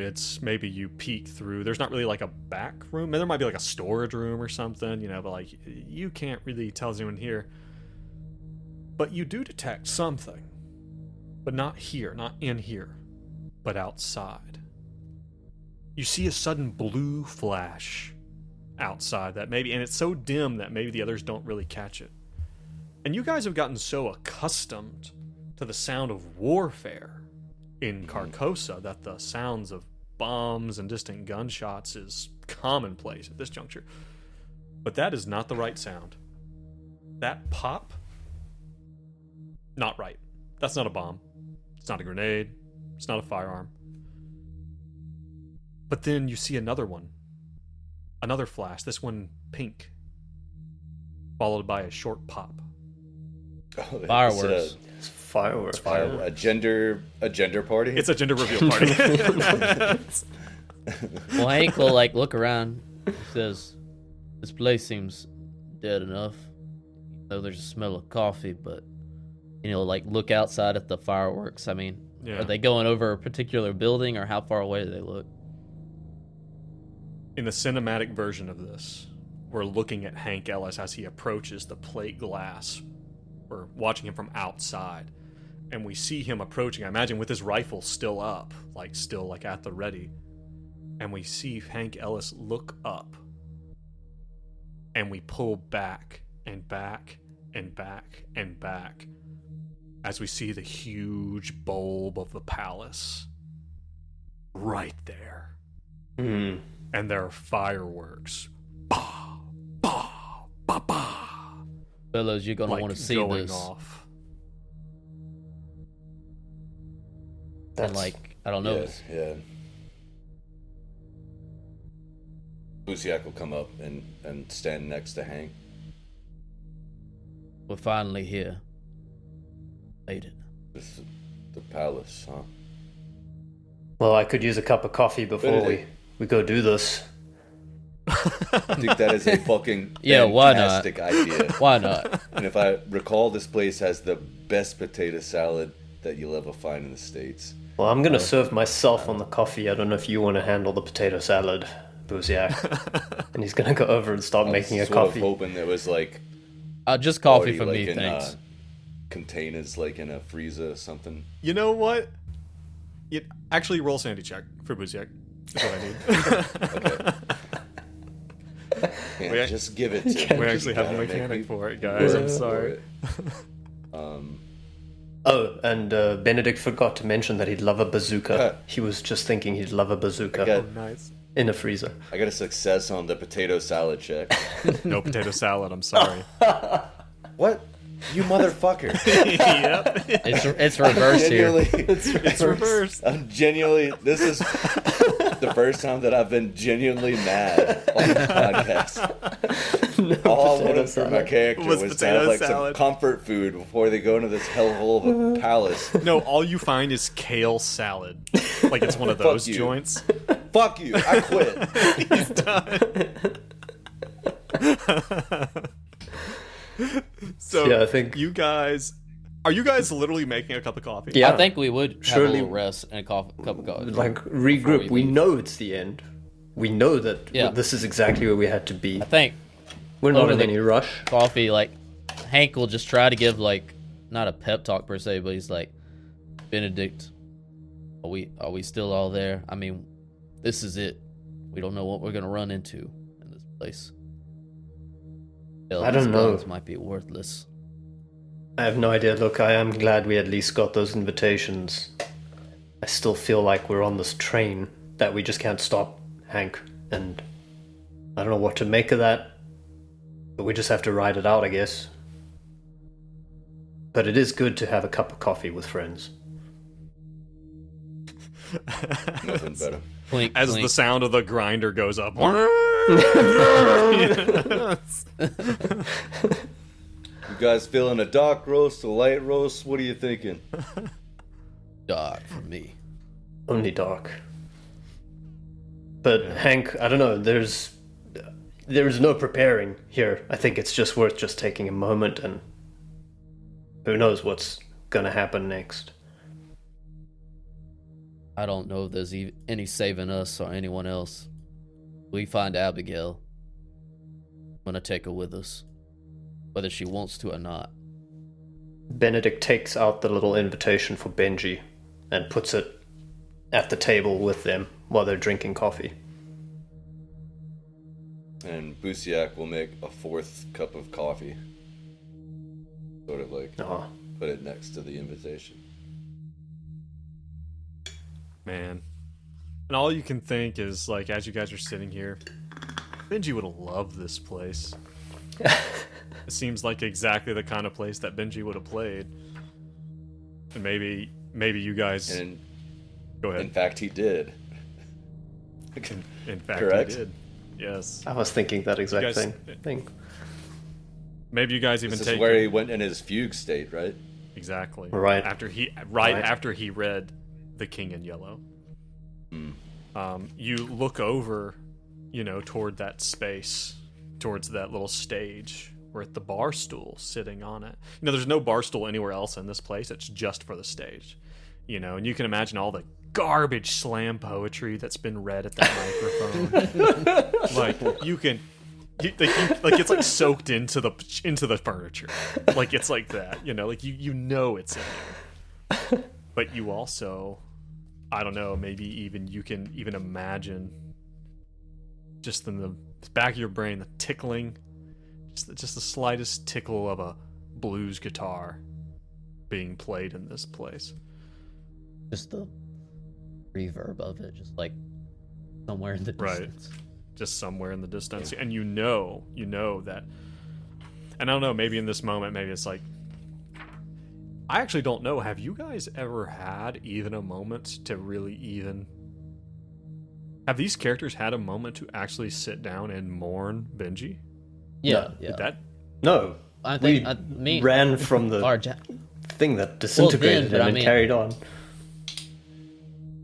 It's maybe you peek through. There's not really like a back room. There might be like a storage room or something, but like you can't really tell there's anyone here. But you do detect something. But not here, not in here, but outside. You see a sudden blue flash outside and it's so dim that maybe the others don't really catch it. And you guys have gotten so accustomed to the sound of warfare in Carcosa that the sounds of bombs and distant gunshots is commonplace at this juncture. But that is not the right sound. That pop, not right. That's not a bomb. It's not a grenade. It's not a firearm. But then you see another one. Another flash, this one pink, followed by a short pop. Oh, Fireworks. It's fireworks. A gender party? It's a gender reveal party. Well, Hank will look around. He says, "This place seems dead enough. Though there's a smell of coffee, but look outside at the fireworks. I mean, Are they going over a particular building, or how far away do they look?" In the cinematic version of this, we're looking at Hank Ellis as he approaches the plate glass. We're watching him from outside, and we see him approaching, I imagine with his rifle still up, still at the ready. And we see Hank Ellis look up, and we pull back and back and back and back as we see the huge bulb of the palace right there. Hmm. And there are fireworks. Bah, bah, bah, bah. Fellows, you're gonna want to see going this. Off. And I don't know. Yeah. Busiak will come up and stand next to Hank. We're finally here. Made it. This is the palace, huh? Well, I could use a cup of coffee before we go do this. I think that is a fucking why not? fantastic idea. Why not? And if I recall, this place has the best potato salad that you'll ever find in the States. Well, I'm going to serve myself on the coffee. I don't know if you want to handle the potato salad, Buziak. And he's going to go over and start making a coffee. I was hoping there was just coffee for already, me, in, thanks. Containers in a freezer or something. You know what? Actually, roll sanity check for Buziak. That's what I need. Okay. Man, just give it to me. We actually have a mechanic for it, guys. I'm sorry. Oh, and Benedict forgot to mention that he'd love a bazooka. He was just thinking he'd love a bazooka Nice. in a freezer. I got a success on the potato salad check. No potato salad, I'm sorry. What? You motherfucker. Yep. It's reversed here. It's reversed. I'm genuinely, this is the first time that I've been genuinely mad on this podcast. All I wanted for my character was to have some comfort food before they go into this hellhole of a palace. No, all you find is kale salad. It's one of those joints. Fuck you, I quit. He's done. So Yeah, I think- are you guys literally making a cup of coffee? Yeah. I think we would have Surely- a little rest and a cup of coffee. Regroup. We leave. know it's the end. We know that Yeah. this is exactly where we had to be. I think We're not over in the- any rush. coffee, Hank will just try to give not a pep talk per se, but he's Benedict, are we still all there? I mean, this is it. We don't know what we're gonna run into in this place. Hell, I don't these know. guns might be worthless. I have no idea. Look, I am glad we at least got those invitations. I still feel like we're on this train that we just can't stop, Hank. And I don't know what to make of that. But we just have to ride it out, I guess. But it is good to have a cup of coffee with friends. Nothing better. Clink, As clink. the sound of the grinder goes up. You guys feeling a dark roast, a light roast? What are you thinking? Dark for me. Only dark. But Hank, I don't know, there's no preparing here. I think it's just worth just taking a moment, and who knows what's gonna happen next. I don't know if there's any saving us or anyone else. We find Abigail. I'm gonna take her with us, whether she wants to or not. Benedict takes out the little invitation for Benji and puts it at the table with them while they're drinking coffee. And Busiak will make a 4th cup of coffee. Sort of like put it next to the invitation. Man. And all you can think is, like, as you guys are sitting here, Benji would have loved this place. It seems like exactly the kind of place that Benji would have played. And maybe you guys... And go ahead. in fact, he did. In fact, Correct? he did. Yes. I was thinking that exact You guys- thing. Maybe you guys even This take is where he went in his fugue state, right? exactly Right. after he read The King in Yellow. You look over, toward that space, towards that little stage with the bar stool sitting on it. There's no bar stool anywhere else in this place. It's just for the stage. And you can imagine all the garbage slam poetry that's been read at that microphone. Like you can. Like it's like soaked into the furniture, like it's like that, like it's in there. But you also, I don't know, maybe even you can even imagine, just in the back of your brain, the tickling, just the slightest tickle of a blues guitar being played in this place. Just the reverb of it, just like somewhere in the distance. Right. Just somewhere in the distance, and you know that. And I don't know, maybe in this moment, maybe it's like, I actually don't know. Have you guys ever had even a moment to really even? Have these characters had a moment to actually sit down and mourn Benji? Yeah, No. yeah. That No, I think we ran from the our thing that disintegrated but him and carried on.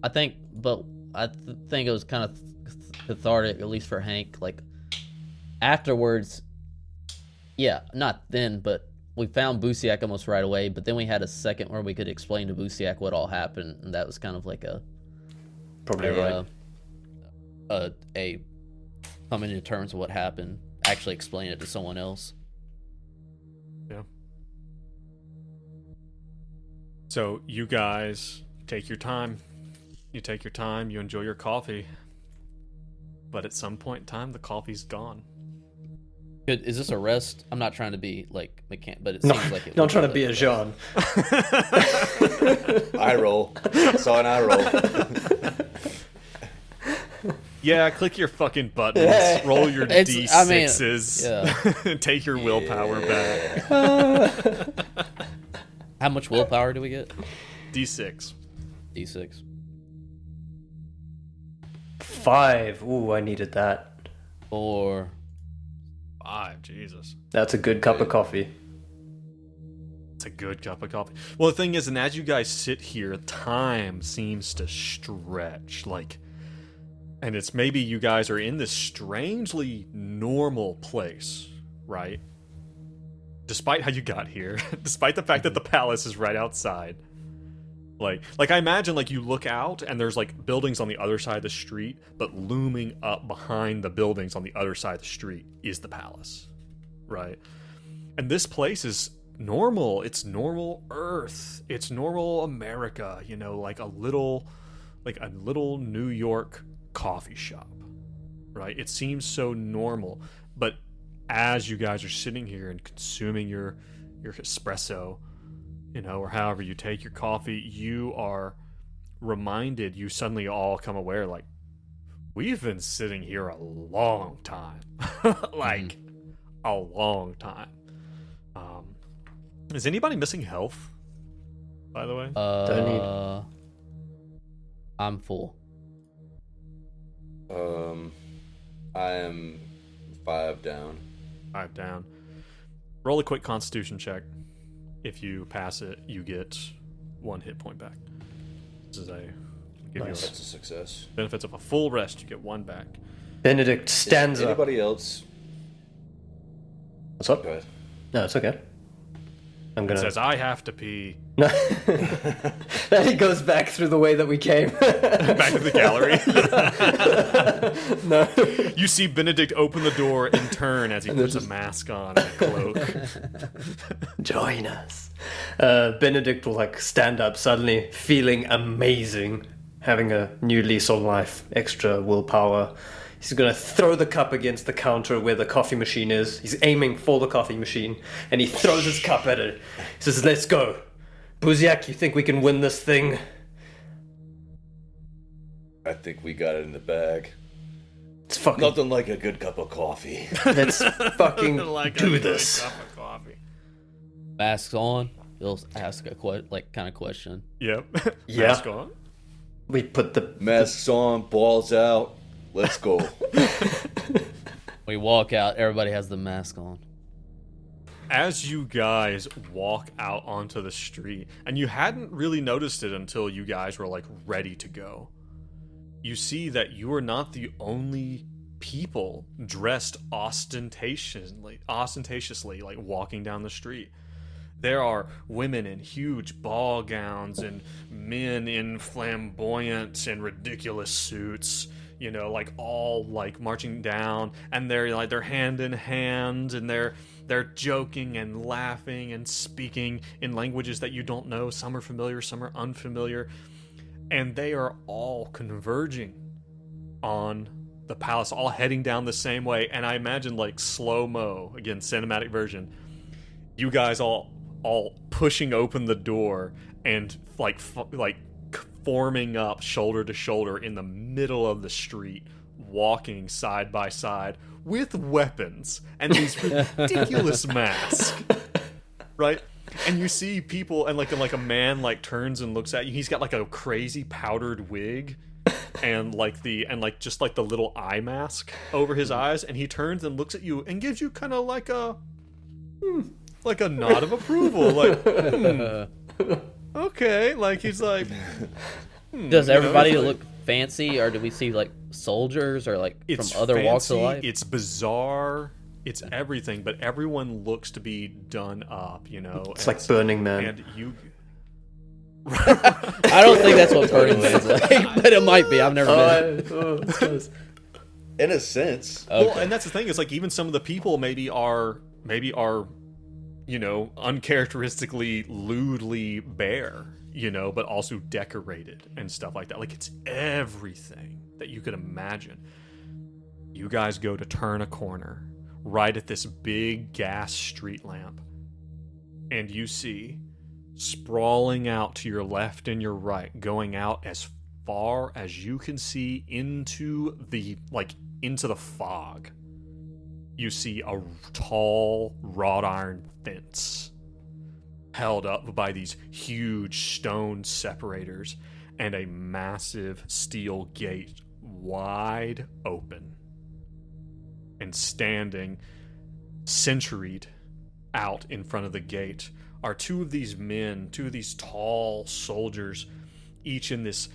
I think it was kind of cathartic, at least for Hank. Like afterwards, yeah, not then, but we found Busiak almost right away. But then we had a second where we could explain to Busiak what all happened, and that was kind of like Probably right. a coming to terms with what happened. Actually, explain it to someone else. Yeah. So you guys take your time. You take your time. You enjoy your coffee. But at some point in time, the coffee's gone. Is this a rest? I'm not trying to be like but it seems like it. Not would trying to like be a rest. Jean. Eye roll. Saw an eye roll. Yeah, click your fucking buttons. Roll your D6s. yeah. Take your willpower back. How much willpower do we get? D6. D6. 5. Ooh, I needed that. 4. 5, Jesus. That's a good cup of coffee. It's a good cup of coffee. Well, the thing is, and as you guys sit here, time seems to stretch, and it's maybe you guys are in this strangely normal place, right? Despite how you got here, despite the fact that the palace is right outside. Like I imagine, you look out and there's buildings on the other side of the street, but looming up behind the buildings on the other side of the street is the palace, right? And this place is normal. It's normal Earth. It's normal America. Like a little New York coffee shop, right? It seems so normal, but as you guys are sitting here and consuming your your espresso, or however you take your coffee, you are reminded, you suddenly all come aware, like, we've been sitting here a long time. Like, a long time. Is anybody missing health, by the way? Don't need. I'm full. I am 5 down. 5 down. Roll a quick constitution check. If you pass it, you get 1 hit point back. This is That's a success. benefits of a full rest. You get 1 back. Benedict stands up. Anybody else? What's up? Go ahead. No, it's okay. I'm It gonna. says, I have to pee. Then he goes back through the way that we came. Back to the gallery. No. You see Benedict open the door and turn as he puts a mask on and a cloak. Join us. Benedict will stand up suddenly, feeling amazing, having a new lease on life, extra willpower. He's gonna throw the cup against the counter where the coffee machine is. He's aiming for the coffee machine, and he throws his cup at it. He says, "Let's go. Buziak, you think we can win this thing?" I think we got it in the bag. It's fucking. Nothing like a good cup of coffee. Let's fucking Like do a this. cup of coffee. Masks on. He'll ask a kind of question. Yep. Yeah. Mask on. We put the Masks on, balls out. Let's go. We walk out. Everybody has the mask on. As you guys walk out onto the street, and you hadn't really noticed it until you guys were ready to go, you see that you are not the only people dressed ostentatiously walking down the street. There are women in huge ball gowns and men in flamboyant and ridiculous suits, all marching down, and they're hand in hand, and they're joking and laughing and speaking in languages that you don't know. Some are familiar, some are unfamiliar, and they are all converging on the palace, all heading down the same way. And I imagine slow-mo, again, cinematic version, you guys all pushing open the door and forming up shoulder to shoulder in the middle of the street, walking side by side with weapons and these ridiculous masks, right? And you see people, and a man turns and looks at you. He's got a crazy powdered wig and just the little eye mask over his eyes, and he turns and looks at you and gives you kind of a nod of approval, okay, he's like, Does everybody look fancy, or do we see soldiers or it's from other fancy, walks of life? It's bizarre, it's everything, but everyone looks to be done up, It's like Burning Man. and you. I don't think that's what Burning Man's like, but it might be. I've never been. In a sense. Okay. Well, and that's the thing, is even some of the people maybe are uncharacteristically lewdly bare, but also decorated and stuff like that. It's everything that you could imagine. You guys go to turn a corner right at this big gas street lamp, and you see, sprawling out to your left and your right, going out as far as you can see into the fog, you see a tall wrought iron fence held up by these huge stone separators and a massive steel gate wide open. And standing centuried out in front of the gate are two of these tall soldiers, each in this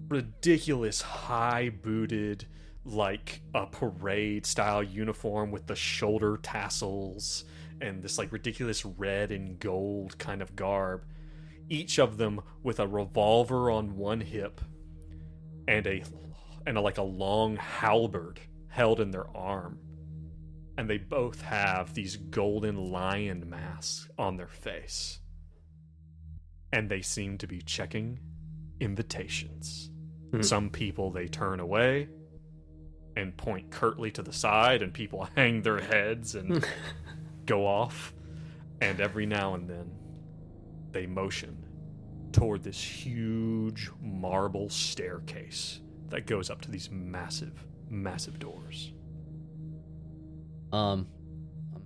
ridiculous high-booted, a parade-style uniform with the shoulder tassels and this ridiculous red and gold kind of garb. Each of them with a revolver on one hip and a long halberd held in their arm. And they both have these golden lion masks on their face. And they seem to be checking invitations. Some people they turn away and point curtly to the side, and people hang their heads and go off. And every now and then, they motion toward this huge marble staircase that goes up to these massive, massive doors.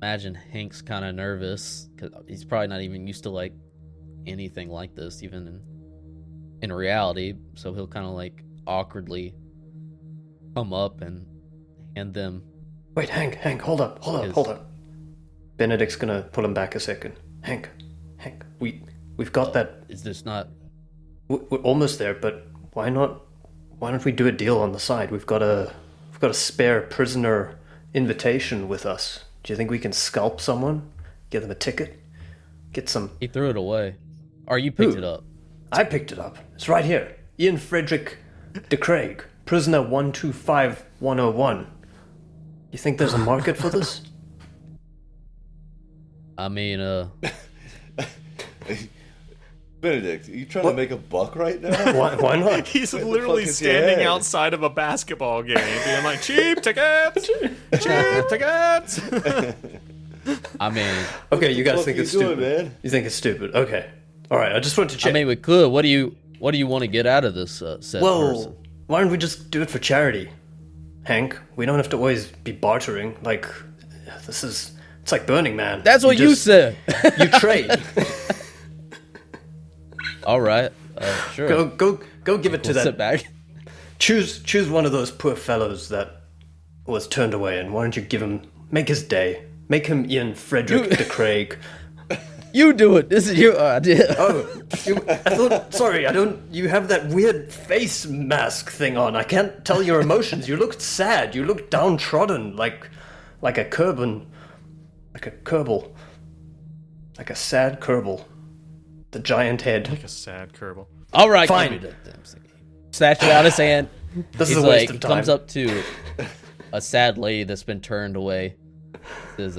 Imagine Hank's kind of nervous because he's probably not even used to like anything like this, even in reality. So he'll kind of like awkwardly come up and hand them. Wait, Hank, hold up. Benedict's gonna pull him back a second. Hank, we've got that. Is this not? We're almost there, but why not? Why don't we do a deal on the side? We've got a spare prisoner invitation with us. Do you think we can scalp someone? Give them a ticket? Get some... He threw it away. Or you picked Who? it up. I picked it up. It's right here. Ian Frederick de Craig, prisoner 125101. You think there's a market for this? I mean, Benedict, are you trying to make a buck right now? Why not? He's Where the literally fuck is your standing head? outside of a basketball game, being like, cheap tickets! Cheap tickets! I mean, Okay, you guys What think are it's you doing, stupid. man? You think it's stupid. Okay. Alright, I just wanted to check. I mean, we could. What do you want to get out of this said well, person? why don't we just do it for charity? Hank, we don't have to always be bartering. Like, it's like Burning Man. That's what you just- said. You trade. All right, sure. Go give it to We'll sit that. back. Choose one of those poor fellows that was turned away, and why don't you make his day. Make him Ian Frederick de Craig. You do it. This is your idea. Oh, you have that weird face mask thing on. I can't tell your emotions. You look sad. You look downtrodden, like a Kerbal. Like a sad Kerbal. The giant head. Like a sad Kerbal. All right, Fine. give me that damn thing. Snatch it out of his hand. This is He's a waste like, of time. comes up to a sad lady that's been turned away. Says,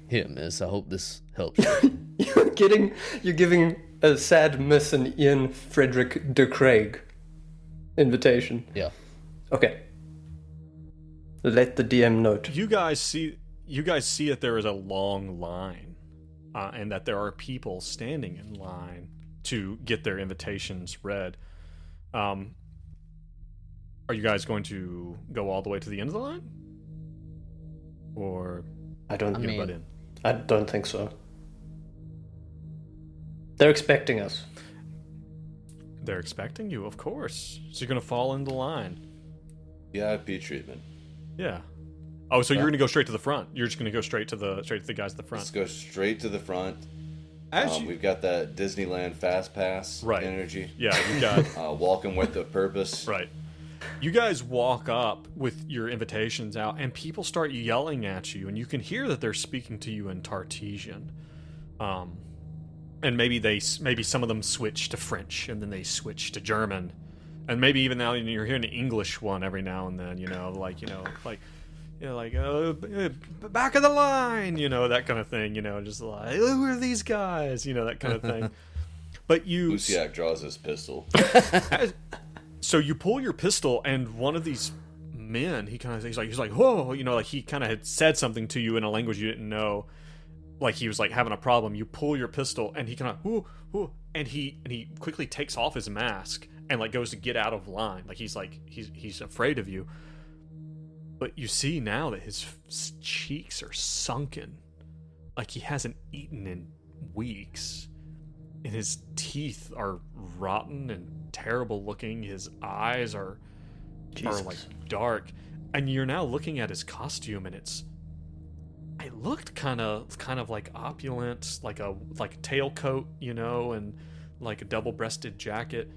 "Here, miss. I hope this helps you." You're giving a sad Miss and Ian Frederick de Craig invitation. Yeah. Okay. Let the DM note. You guys see that there is a long line, and that there are people standing in line to get their invitations read. Are you guys going to go all the way to the end of the line, or I don't mean- butt in? I don't think so. They're expecting us. They're expecting you, of course. So you're gonna fall into line. VIP treatment. Yeah. Oh, so you're gonna go straight to the front. You're just gonna go straight to the guys at the front. Let's go straight to the front. As We've got that Disneyland Fast Pass Right. energy. Yeah, you got Walking with a purpose. right. You guys walk up with your invitations out, and people start yelling at you, and you can hear that they're speaking to you in Tartesian. And maybe some of them switch to French, and then they switch to German, and maybe even now you're hearing an English one every now and then. Back of the line, that kind of thing. Just like, who are these guys? That kind of thing. But Luciak draws his pistol. So you pull your pistol, and one of these men, he's like, whoa, like he kind of had said something to you in a language you didn't know, like he was like having a problem. You pull your pistol, and he kind of, and he quickly takes off his mask and like goes to get out of line, like he's afraid of you. But you see now that his cheeks are sunken, like he hasn't eaten in weeks. And his teeth are rotten and terrible looking. His eyes are like dark. And you're now looking at his costume, and it looked kind of like opulent, like a tailcoat, and like a double-breasted jacket.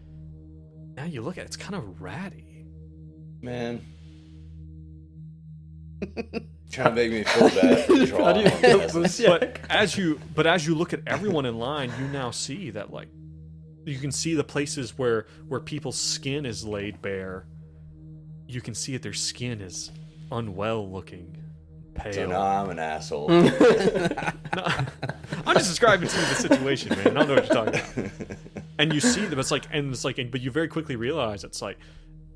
Now you look at it, it's kind of ratty. Man. Trying to make me feel bad for drawing. How do you feel, Luciak? But as you look at everyone in line, you now see that like you can see the places where people's skin is laid bare. You can see that their skin is unwell looking, pale. So now I'm an asshole. No, I'm just describing to you the situation, man. I don't know what you're talking about. And you see them, but you very quickly realize it's like,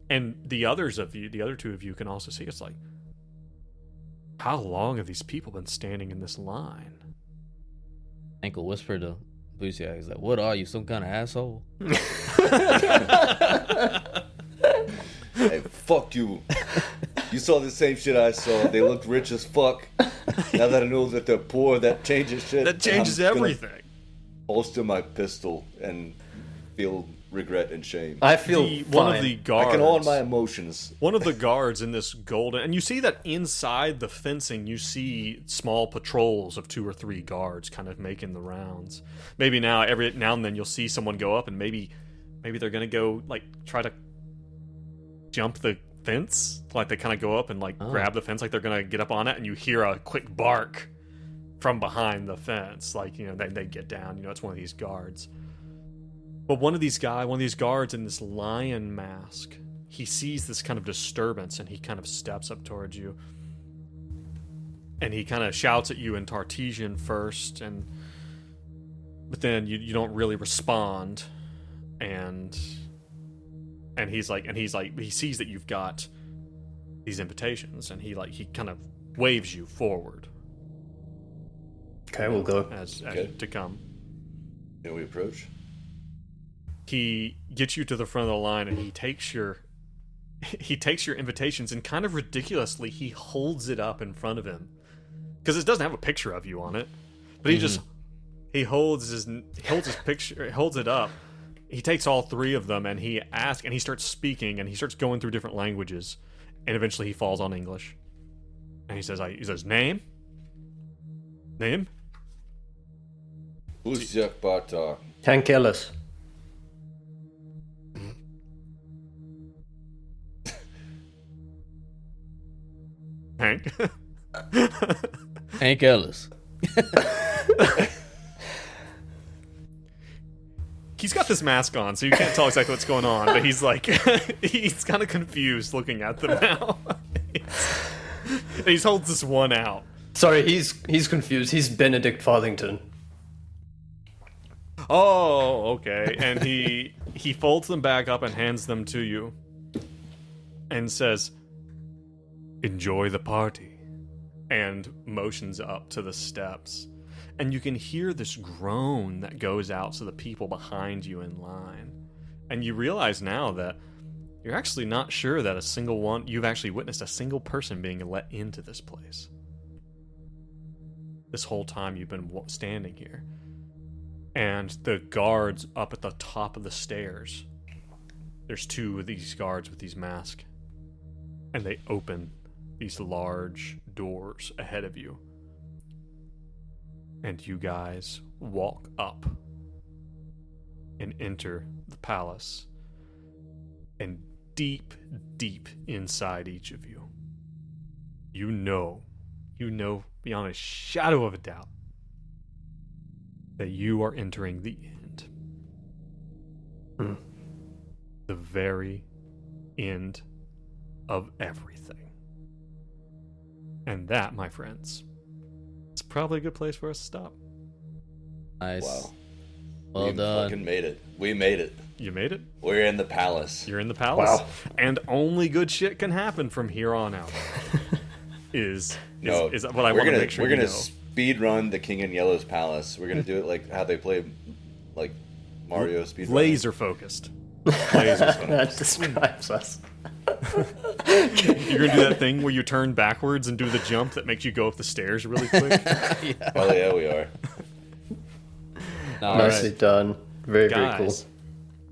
and the other two of you can also see it's like, how long have these people been standing in this line? Hank will whisper to Lucia, he's like, "What are you, some kind of asshole?" Hey, fuck you. You saw the same shit I saw. They looked rich as fuck. Now that I know that they're poor, that changes shit. That changes everything. Holster my pistol and feel regret and shame. I feel one of the guards. I can own my emotions. One of the guards in this golden, and you see that inside the fencing, you see small patrols of 2 or 3 guards kind of making the rounds. Maybe every now and then you'll see someone go up, and maybe they're gonna go like try to jump the fence, like they kind of go up and like grab the fence, like they're gonna get up on it, and you hear a quick bark from behind the fence, like they get down. It's one of these guards. But one of these guards in this lion mask, he sees this kind of disturbance, and he kind of steps up towards you, and he kind of shouts at you in Tartesian first, but then you don't really respond, and he sees that you've got these invitations, and he kind of waves you forward. Okay, we'll go. As to come. And we approach. He gets you to the front of the line, and he takes your invitations, and kind of ridiculously he holds it up in front of him, because it doesn't have a picture of you on it, but he holds his picture, holds it up. He takes all 3 of them, and he starts speaking, and he starts going through different languages, and eventually he falls on English, and he says name. Uzyak Bartok. Hank Ellis. Hank. Hank Ellis. He's got this mask on, so you can't tell exactly what's going on, but he's like, he's kind of confused looking at them now. He holds this one out. Sorry, he's confused. He's Benedict Farthington. Oh, okay. And he folds them back up and hands them to you, and says, "Enjoy the party," and motions up to the steps. And you can hear this groan that goes out to the people behind you in line. And you realize now that you're actually not sure that you've actually witnessed a single person being let into this place. This whole time you've been standing here. And the guards up at the top of the stairs, there's 2 of these guards with these masks. And they open these large doors ahead of you. And you guys walk up and enter the palace. And deep, deep inside each of you, you know beyond a shadow of a doubt that you are entering the end. The very end of everything. And that, my friends, is probably a good place for us to stop. Nice. Wow. Well we done. fucking made it. We made it. You made it? We're in the palace. You're in the palace. Wow. And only good shit can happen from here on out. is what I want to make sure we're you gonna know. speed run the King in Yellow's palace. We're gonna do it like how they play, like Mario speed run. Laser focused. Laser focused. That describes us. You're gonna do that thing where you turn backwards and do the jump that makes you go up the stairs really quick. Oh yeah, we are. Nicely done. Very cool. Guys,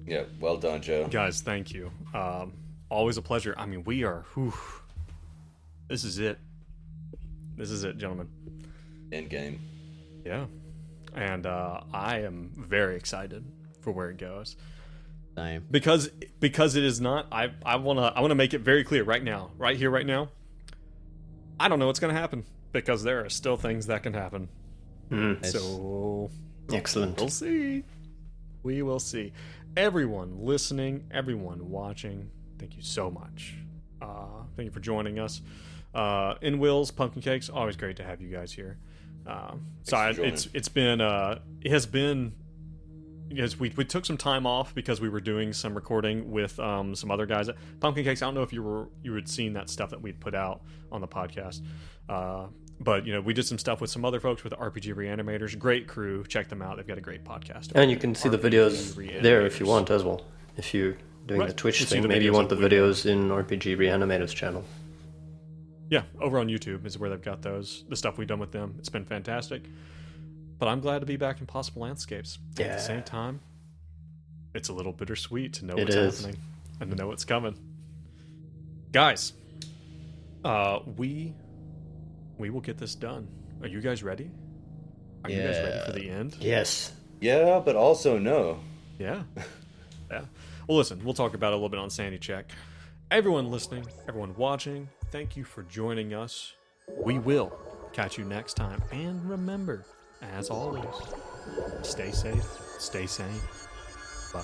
Yeah, well done, Joe. guys, thank you. Always a pleasure. I mean, we are. This is it. This is it, gentlemen. End game. Yeah, and I am very excited for where it goes. Same. Because it is not. I wanna make it very clear right now, right here, right now. I don't know what's gonna happen because there are still things that can happen. So Excellent. we'll see. We will see. Everyone listening, everyone watching, thank you so much. Thank you for joining us. In Will's Pumpkin Cakes, always great to have you guys here. It has been. Because we took some time off because we were doing some recording with some other guys. Pumpkin Cakes, I don't know if you had seen that stuff that we'd put out on the podcast. But we did some stuff with some other folks with the RPG Reanimators. Great crew. Check them out. They've got a great podcast. And you can see the videos there if you want as well. If you're doing Right. the Twitch You see thing, the maybe you videos want the of Blue videos in RPG Reanimators channel. Yeah, over on YouTube is where they've got those. The stuff we've done with them. It's been fantastic. But I'm glad to be back in Possible Landscapes. At the same time, it's a little bittersweet to know what's happening and to know what's coming. Guys, we will get this done. Are you guys ready? Are you guys ready for the end? Yes. Yeah, but also no. Yeah. Yeah. Well, listen, we'll talk about it a little bit on Sandy Check. Everyone listening, everyone watching, thank you for joining us. We will catch you next time. And remember, as always, stay safe, stay sane. Bye.